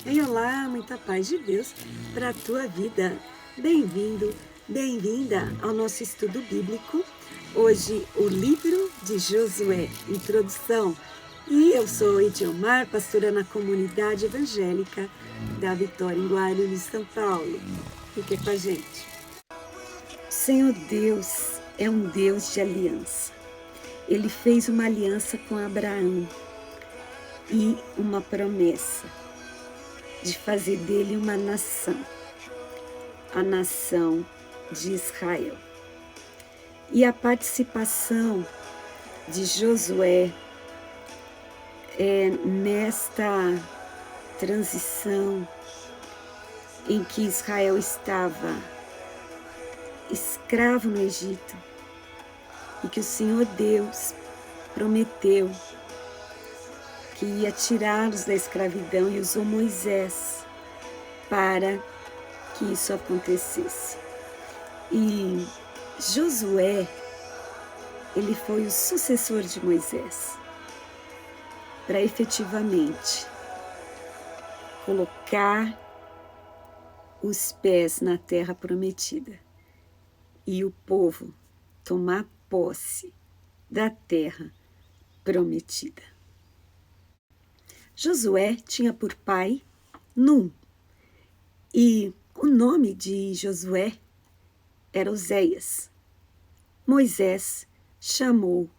Olá, muita paz de Deus para a tua vida. Bem-vindo, bem-vinda ao nosso estudo bíblico. Hoje, o livro de Josué, introdução. E eu sou Ediomar, pastora na comunidade evangélica da Vitória em Guarulhos, São Paulo. Fique com a gente. O Senhor Deus é um Deus de aliança. Ele fez uma aliança com Abraão e uma promessa de fazer dele uma nação, a nação de Israel. E a participação de Josué nesta transição em que Israel estava escravo no Egito e que o Senhor Deus prometeu que ia tirá-los da escravidão e usou Moisés para que isso acontecesse. E Josué, ele foi o sucessor de Moisés para efetivamente colocar os pés na terra prometida e o povo tomar posse da terra prometida. Josué tinha por pai Num, e o nome de Josué era Oséias. Moisés chamou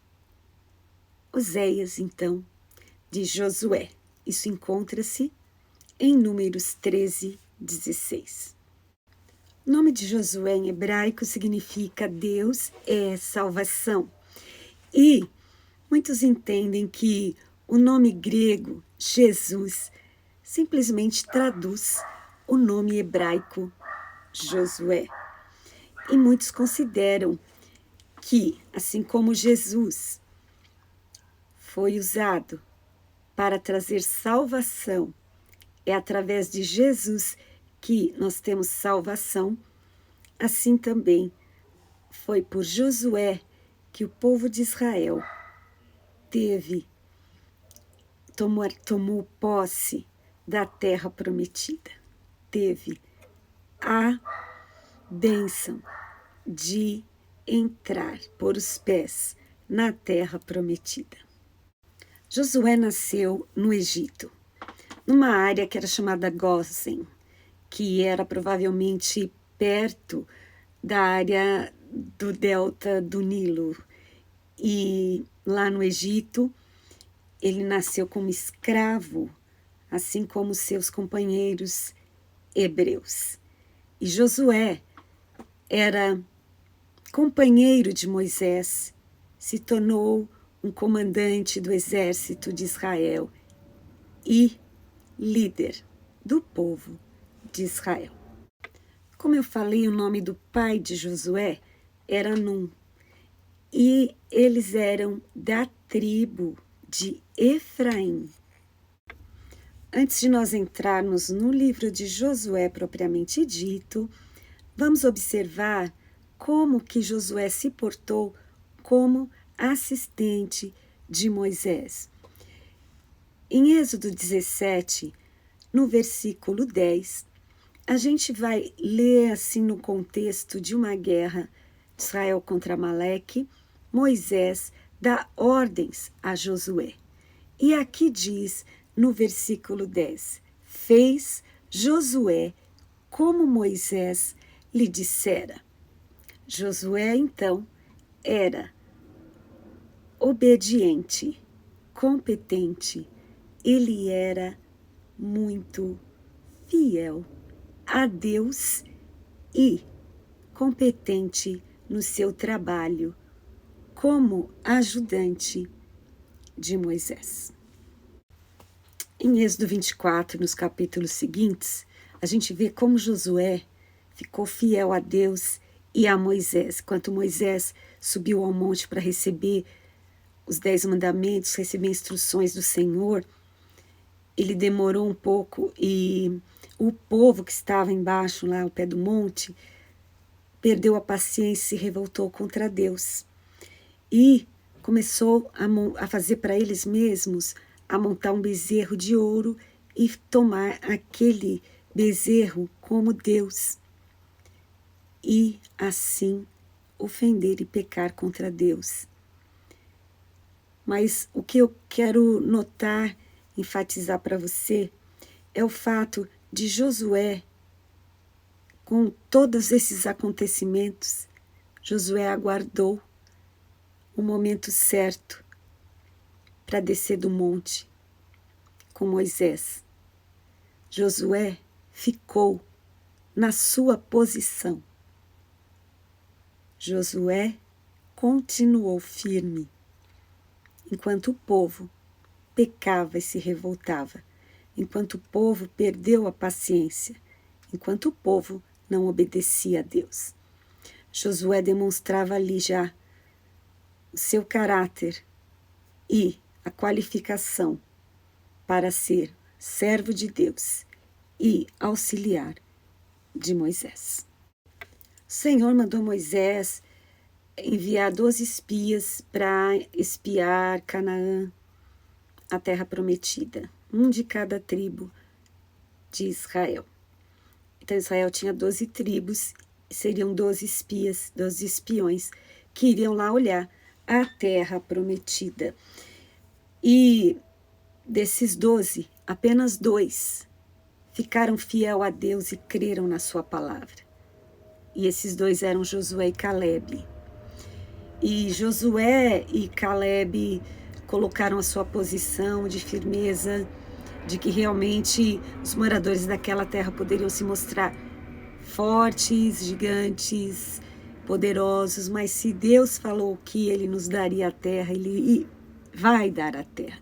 Oséias, então, de Josué. Isso encontra-se em Números 13:16. O nome de Josué em hebraico significa Deus é salvação. E muitos entendem que o nome grego, Jesus, simplesmente traduz o nome hebraico Josué. E muitos consideram que, assim como Jesus foi usado para trazer salvação, é através de Jesus que nós temos salvação, assim também foi por Josué que o povo de Israel tomou posse da terra prometida. Teve a bênção de entrar, pôr os pés na terra prometida. Josué nasceu no Egito, numa área que era chamada Gósen, que era provavelmente perto da área do delta do Nilo. E lá no Egito, ele nasceu como escravo, assim como seus companheiros hebreus. E Josué era companheiro de Moisés, se tornou um comandante do exército de Israel e líder do povo de Israel. Como eu falei, o nome do pai de Josué era Num, e eles eram da tribo de Efraim. Antes de nós entrarmos no livro de Josué propriamente dito, vamos observar como que Josué se portou como assistente de Moisés. Em Êxodo 17, no versículo 10, a gente vai ler assim no contexto de uma guerra de Israel contra Amaleque, Moisés dá ordens a Josué. E aqui diz no versículo 10, fez Josué como Moisés lhe dissera. Josué, então, era obediente, competente, ele era muito fiel a Deus e competente no seu trabalho como ajudante de Moisés. Em Êxodo 24, nos capítulos seguintes, a gente vê como Josué ficou fiel a Deus e a Moisés. Enquanto Moisés subiu ao monte para receber os 10 mandamentos, receber instruções do Senhor, ele demorou um pouco e o povo que estava embaixo, lá ao pé do monte, perdeu a paciência e se revoltou contra Deus. E começou a fazer para eles mesmos, a montar um bezerro de ouro e tomar aquele bezerro como Deus e assim ofender e pecar contra Deus. Mas o que eu quero notar, enfatizar para você, é o fato de Josué, com todos esses acontecimentos, Josué aguardou o momento certo para descer do monte com Moisés. Josué ficou na sua posição. Josué continuou firme, enquanto o povo pecava e se revoltava, enquanto o povo perdeu a paciência, enquanto o povo não obedecia a Deus. Josué demonstrava ali já o seu caráter e a qualificação para ser servo de Deus e auxiliar de Moisés. O Senhor mandou Moisés enviar 12 espias para espiar Canaã, a terra prometida, um de cada tribo de Israel. Então Israel tinha 12 tribos, seriam 12 espias, 12 espiões, que iriam lá olhar a terra prometida. E desses 12, apenas 2 ficaram fiel a Deus e creram na sua palavra. E esses 2 eram Josué e Calebe. E Josué e Calebe colocaram a sua posição de firmeza, de que realmente os moradores daquela terra poderiam se mostrar fortes, gigantes, poderosos, mas se Deus falou que Ele nos daria a terra, Ele vai dar a terra.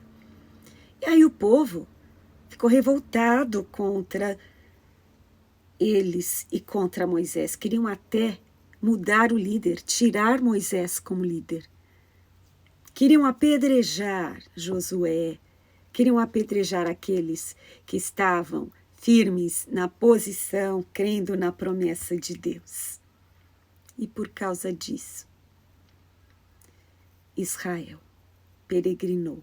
E aí o povo ficou revoltado contra eles e contra Moisés. Queriam até mudar o líder, tirar Moisés como líder. Queriam apedrejar Josué, queriam apedrejar aqueles que estavam firmes na posição, crendo na promessa de Deus. E por causa disso, Israel peregrinou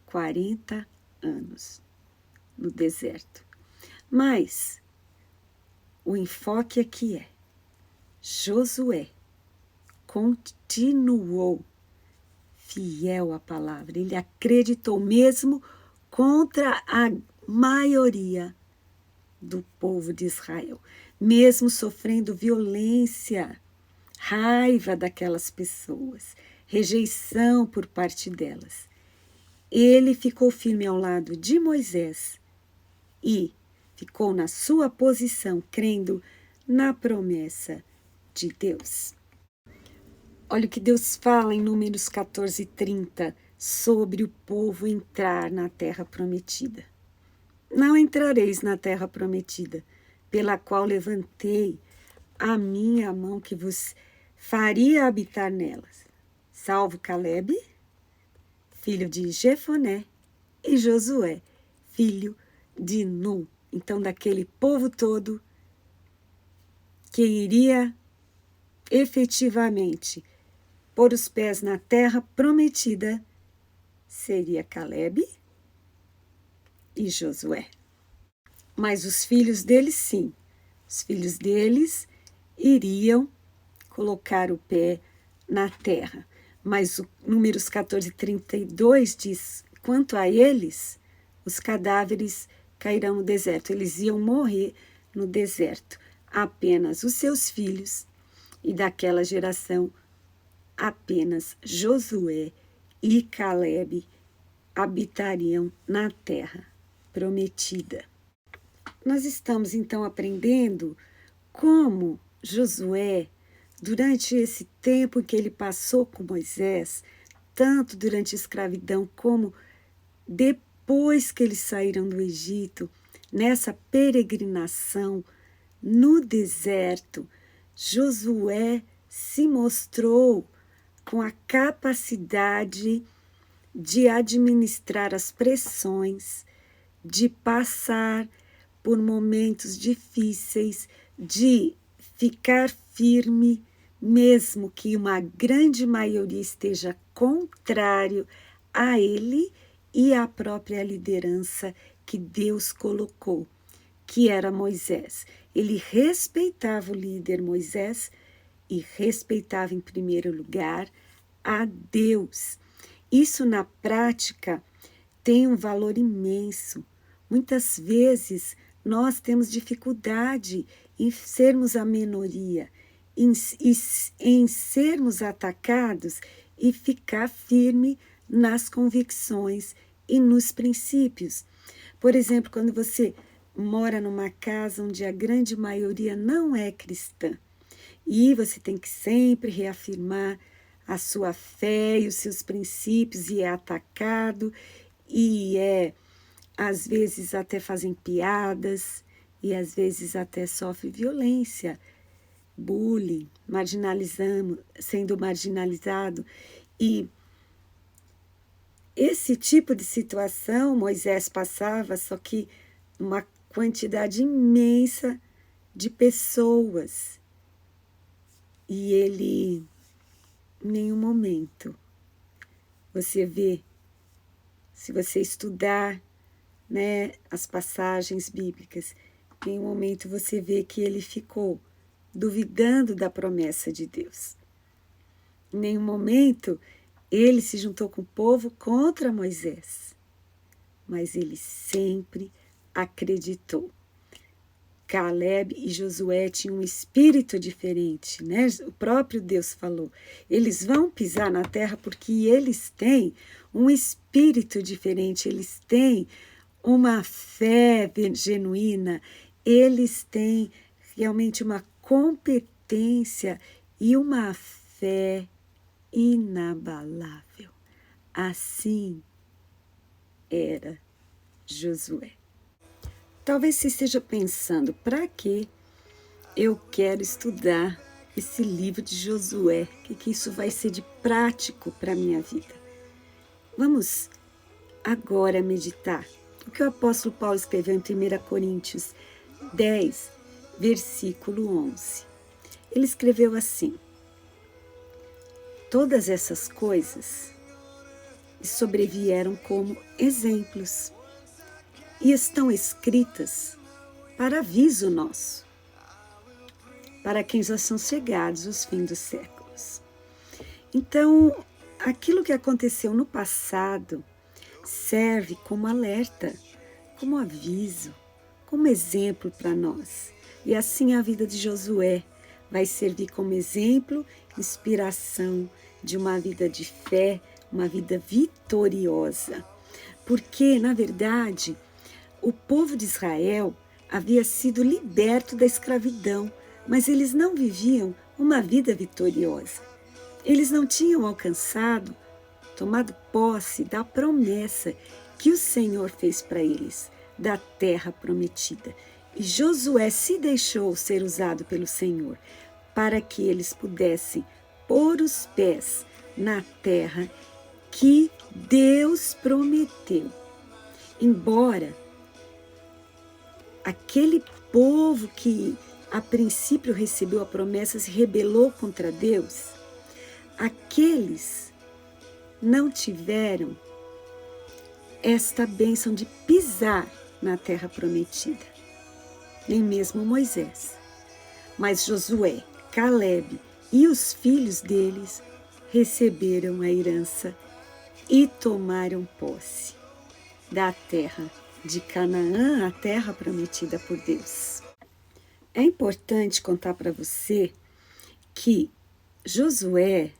40 anos no deserto. Mas o enfoque aqui é: Josué continuou fiel à palavra. Ele acreditou mesmo contra a maioria do povo de Israel, mesmo sofrendo violência, raiva daquelas pessoas, rejeição por parte delas. Ele ficou firme ao lado de Moisés e ficou na sua posição, crendo na promessa de Deus. Olha o que Deus fala em Números 14:30 sobre o povo entrar na terra prometida. Não entrareis na terra prometida, pela qual levantei a minha mão que vos faria habitar nelas, salvo Calebe, filho de Jefoné, e Josué, filho de Nun. Então, daquele povo todo que iria efetivamente pôr os pés na terra prometida, seria Calebe e Josué. Mas os filhos deles, sim, os filhos deles iriam colocar o pé na terra. Mas o Números 14:32 diz: quanto a eles, os cadáveres cairão no deserto. Eles iam morrer no deserto. Apenas os seus filhos, e daquela geração, apenas Josué e Calebe habitariam na terra prometida. Nós estamos então aprendendo como Josué, durante esse tempo que ele passou com Moisés, tanto durante a escravidão como depois que eles saíram do Egito, nessa peregrinação no deserto, Josué se mostrou com a capacidade de administrar as pressões, de passar por momentos difíceis, de ficar firme, mesmo que uma grande maioria esteja contrário a ele e à própria liderança que Deus colocou, que era Moisés. Ele respeitava o líder Moisés e respeitava em primeiro lugar a Deus. Isso na prática tem um valor imenso. Muitas vezes nós temos dificuldade em sermos a minoria, em sermos atacados e ficar firme nas convicções e nos princípios. Por exemplo, quando você mora numa casa onde a grande maioria não é cristã, e você tem que sempre reafirmar a sua fé e os seus princípios, e é atacado, e às vezes até fazem piadas, e às vezes até sofre violência, bullying, sendo marginalizado. E esse tipo de situação Moisés passava, só que uma quantidade imensa de pessoas. E ele, em nenhum momento, você vê, se você estudar, né, as passagens bíblicas, em nenhum momento você vê que ele ficou duvidando da promessa de Deus. Em nenhum momento ele se juntou com o povo contra Moisés, mas ele sempre acreditou. Caleb e Josué tinham um espírito diferente, né? O próprio Deus falou, eles vão pisar na terra porque eles têm um espírito diferente, eles têm uma fé genuína, eles têm realmente uma competência e uma fé inabalável. Assim era Josué. Talvez você esteja pensando, para que eu quero estudar esse livro de Josué? O que isso vai ser de prático para a minha vida? Vamos agora meditar o que o apóstolo Paulo escreveu em 1 Coríntios 10, versículo 11. Ele escreveu assim: todas essas coisas sobrevieram como exemplos e estão escritas para aviso nosso, para quem já são chegados os fins dos séculos. Então, aquilo que aconteceu no passado serve como alerta, como aviso, como exemplo para nós. E assim a vida de Josué vai servir como exemplo, inspiração de uma vida de fé, uma vida vitoriosa. Porque, na verdade, o povo de Israel havia sido liberto da escravidão, mas eles não viviam uma vida vitoriosa. Eles não tinham alcançado, tomado posse da promessa que o Senhor fez para eles, da terra prometida. E Josué se deixou ser usado pelo Senhor para que eles pudessem pôr os pés na terra que Deus prometeu. Embora aquele povo que a princípio recebeu a promessa se rebelou contra Deus, aqueles não tiveram esta bênção de pisar na terra prometida, nem mesmo Moisés. Mas Josué, Caleb e os filhos deles receberam a herança e tomaram posse da terra de Canaã, a terra prometida por Deus. É importante contar para você que Josué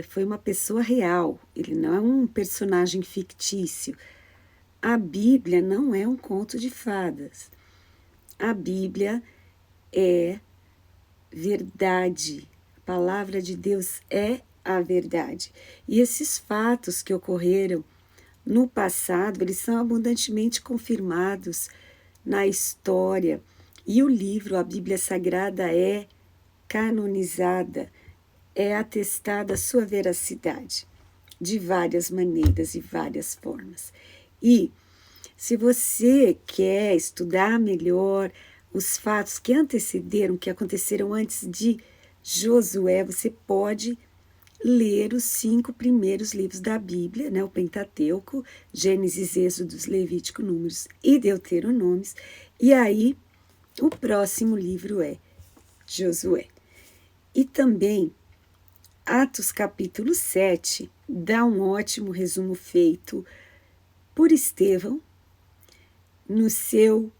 foi uma pessoa real, ele não é um personagem fictício. A Bíblia não é um conto de fadas. A Bíblia é verdade. A palavra de Deus é a verdade. E esses fatos que ocorreram no passado, eles são abundantemente confirmados na história. E o livro, a Bíblia Sagrada, é canonizada, é atestada a sua veracidade de várias maneiras e várias formas. E se você quer estudar melhor os fatos que antecederam, que aconteceram antes de Josué, você pode ler os 5 primeiros livros da Bíblia, né, o Pentateuco, Gênesis, Êxodos, Levítico, Números e Deuteronômios, e aí o próximo livro é Josué. E também Atos capítulo 7 dá um ótimo resumo feito por Estevão no seu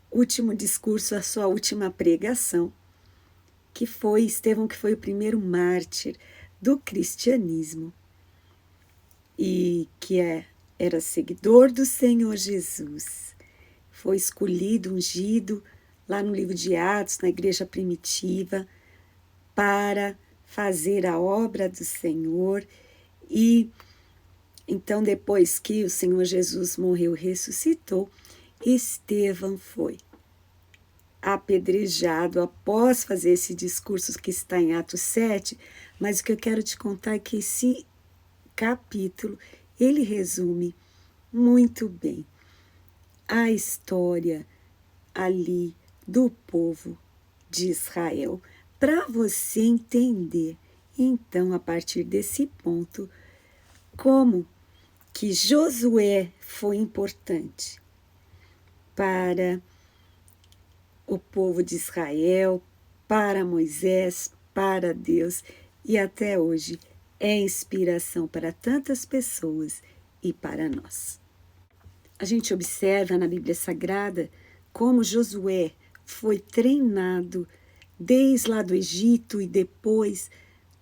último discurso, a sua última pregação, que foi Estevão, que foi o primeiro mártir do cristianismo e que era seguidor do Senhor Jesus. Foi escolhido, ungido, lá no livro de Atos, na igreja primitiva, para fazer a obra do Senhor. E então, depois que o Senhor Jesus morreu e ressuscitou, Estevão foi apedrejado após fazer esse discurso que está em Atos 7, mas o que eu quero te contar é que esse capítulo, ele resume muito bem a história ali do povo de Israel, para você entender, então, a partir desse ponto, como que Josué foi importante para o povo de Israel, para Moisés, para Deus, e até hoje é inspiração para tantas pessoas e para nós. A gente observa na Bíblia Sagrada como Josué foi treinado desde lá do Egito e depois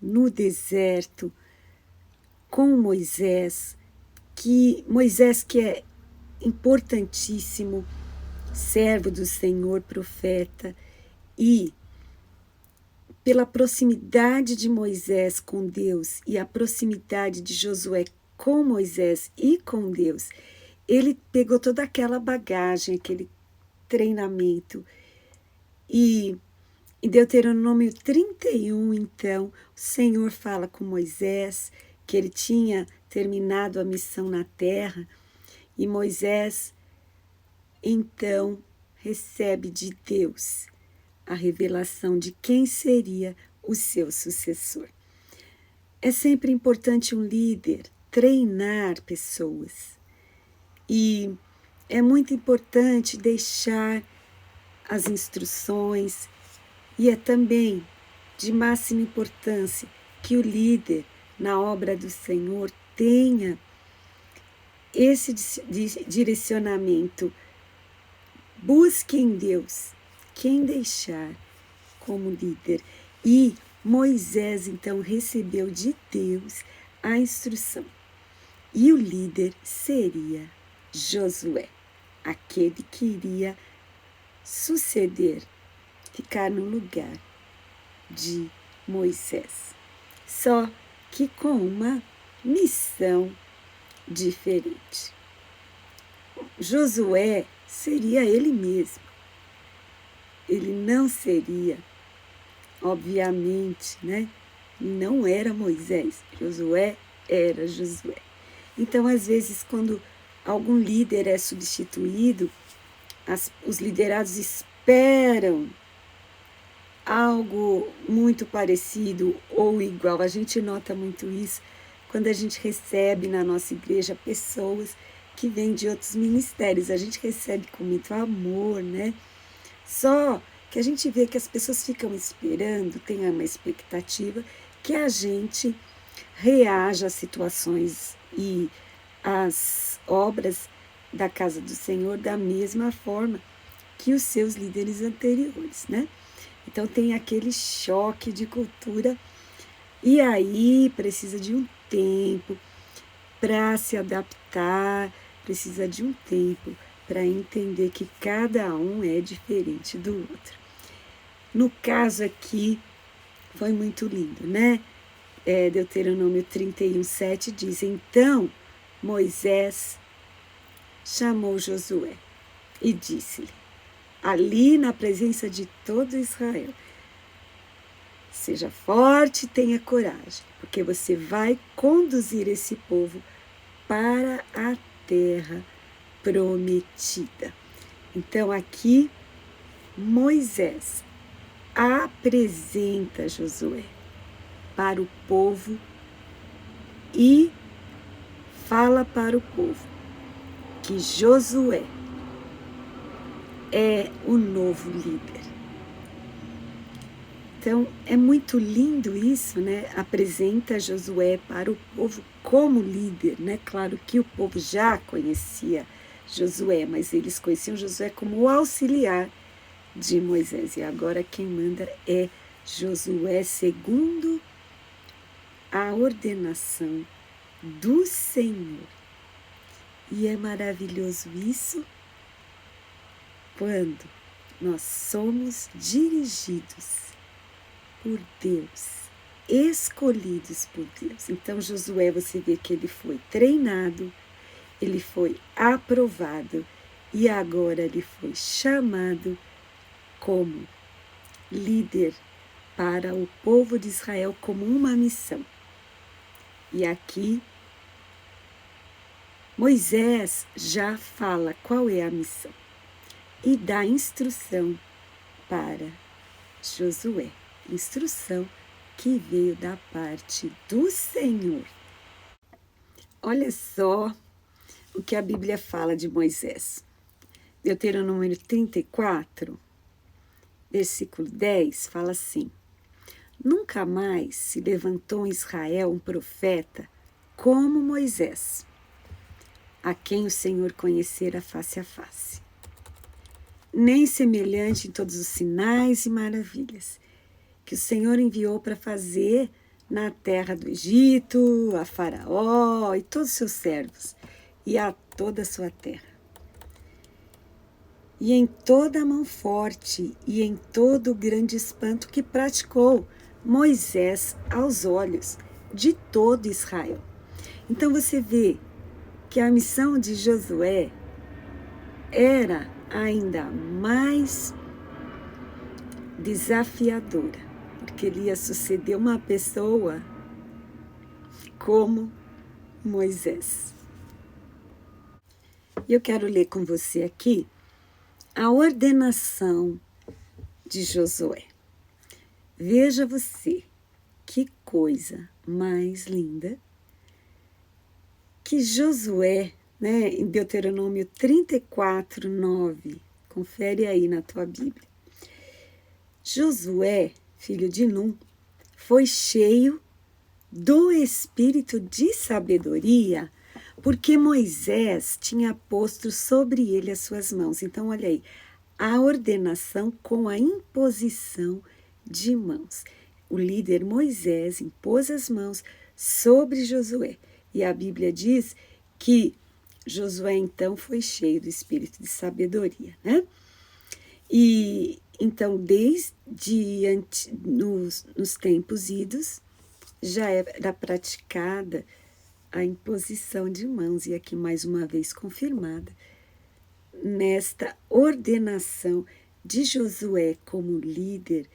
no deserto com Moisés, que é importantíssimo, servo do Senhor, profeta, e pela proximidade de Moisés com Deus e a proximidade de Josué com Moisés e com Deus, ele pegou toda aquela bagagem, aquele treinamento. E em Deuteronômio 31, então, o Senhor fala com Moisés que ele tinha terminado a missão na terra, e Moisés então recebe de Deus a revelação de quem seria o seu sucessor. É sempre importante um líder treinar pessoas, e é muito importante deixar as instruções, e é também de máxima importância que o líder na obra do Senhor tenha esse direcionamento. Busque em Deus quem deixar como líder. E Moisés, então, recebeu de Deus a instrução. E o líder seria Josué, aquele que iria suceder, ficar no lugar de Moisés. Só que com uma missão diferente. Josué seria ele mesmo. Ele não seria, obviamente, né? Não era Moisés. Josué era Josué. Então, às vezes, quando algum líder é substituído, os liderados esperam algo muito parecido ou igual. A gente nota muito isso quando a gente recebe na nossa igreja pessoas que vêm de outros ministérios. A gente recebe com muito amor, né? Só que a gente vê que as pessoas ficam esperando, tem uma expectativa que a gente reaja às situações e às obras da casa do Senhor da mesma forma que os seus líderes anteriores, né? Então tem aquele choque de cultura, e aí precisa de um tempo para se adaptar, precisa de um tempo para entender que cada um é diferente do outro. No caso aqui, foi muito lindo, né? Deuteronômio 31, 7 diz: então Moisés chamou Josué e disse-lhe, ali na presença de todo Israel, seja forte e tenha coragem, porque você vai conduzir esse povo para a terra prometida. Então aqui Moisés apresenta Josué para o povo e fala para o povo que Josué é o novo líder. Então, é muito lindo isso, né? Apresenta Josué para o povo como líder, né? Claro que o povo já conhecia Josué, mas eles conheciam Josué como o auxiliar de Moisés. E agora quem manda é Josué segundo a ordenação do Senhor. E é maravilhoso isso quando nós somos dirigidos por Deus, escolhidos por Deus. Então Josué, você vê que ele foi treinado, ele foi aprovado e agora ele foi chamado como líder para o povo de Israel como uma missão. E aqui Moisés já fala qual é a missão e dá instrução para Josué. Instrução que veio da parte do Senhor. Olha só o que a Bíblia fala de Moisés. Deuteronômio 34, versículo 10, fala assim: Nunca mais se levantou em Israel um profeta como Moisés, a quem o Senhor conhecera face a face, nem semelhante em todos os sinais e maravilhas que o Senhor enviou para fazer na terra do Egito, a Faraó e todos os seus servos, e a toda a sua terra. E em toda a mão forte e em todo o grande espanto que praticou Moisés aos olhos de todo Israel. Então você vê que a missão de Josué era ainda mais desafiadora, porque ele ia suceder uma pessoa como Moisés. E eu quero ler com você aqui a ordenação de Josué. Veja você, que coisa mais linda, que Josué, né, em Deuteronômio 34, 9, confere aí na tua Bíblia. Josué, filho de Num, foi cheio do espírito de sabedoria, porque Moisés tinha posto sobre ele as suas mãos. Então, olha aí, a ordenação com a imposição de mãos. O líder Moisés impôs as mãos sobre Josué. E a Bíblia diz que Josué, então, foi cheio do espírito de sabedoria, né? E então, nos tempos idos, já era praticada a imposição de mãos, e aqui mais uma vez confirmada, nesta ordenação de Josué como líder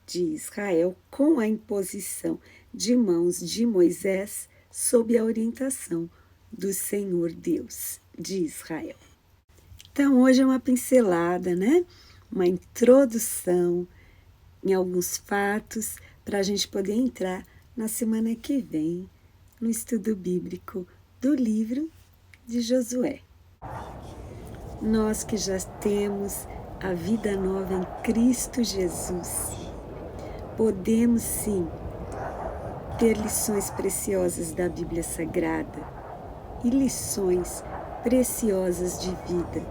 de Israel, com a imposição de mãos de Moisés, sob a orientação do Senhor Deus de Israel. Então, hoje é uma pincelada, né? Uma introdução em alguns fatos para a gente poder entrar na semana que vem no estudo bíblico do livro de Josué. Nós que já temos a vida nova em Cristo Jesus, podemos sim ter lições preciosas da Bíblia Sagrada e lições preciosas de vida,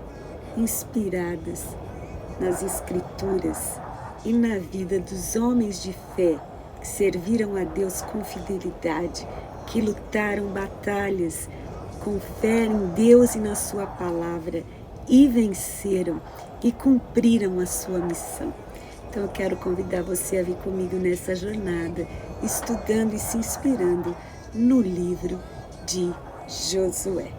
inspiradas nas Escrituras e na vida dos homens de fé que serviram a Deus com fidelidade, que lutaram batalhas com fé em Deus e na sua palavra e venceram e cumpriram a sua missão. Então eu quero convidar você a vir comigo nessa jornada, estudando e se inspirando no livro de Josué.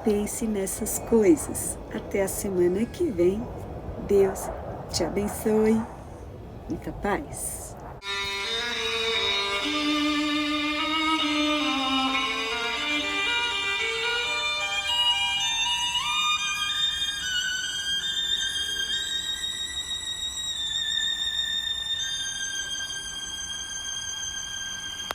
Pense nessas coisas. Até a semana que vem. Deus te abençoe. Muita paz.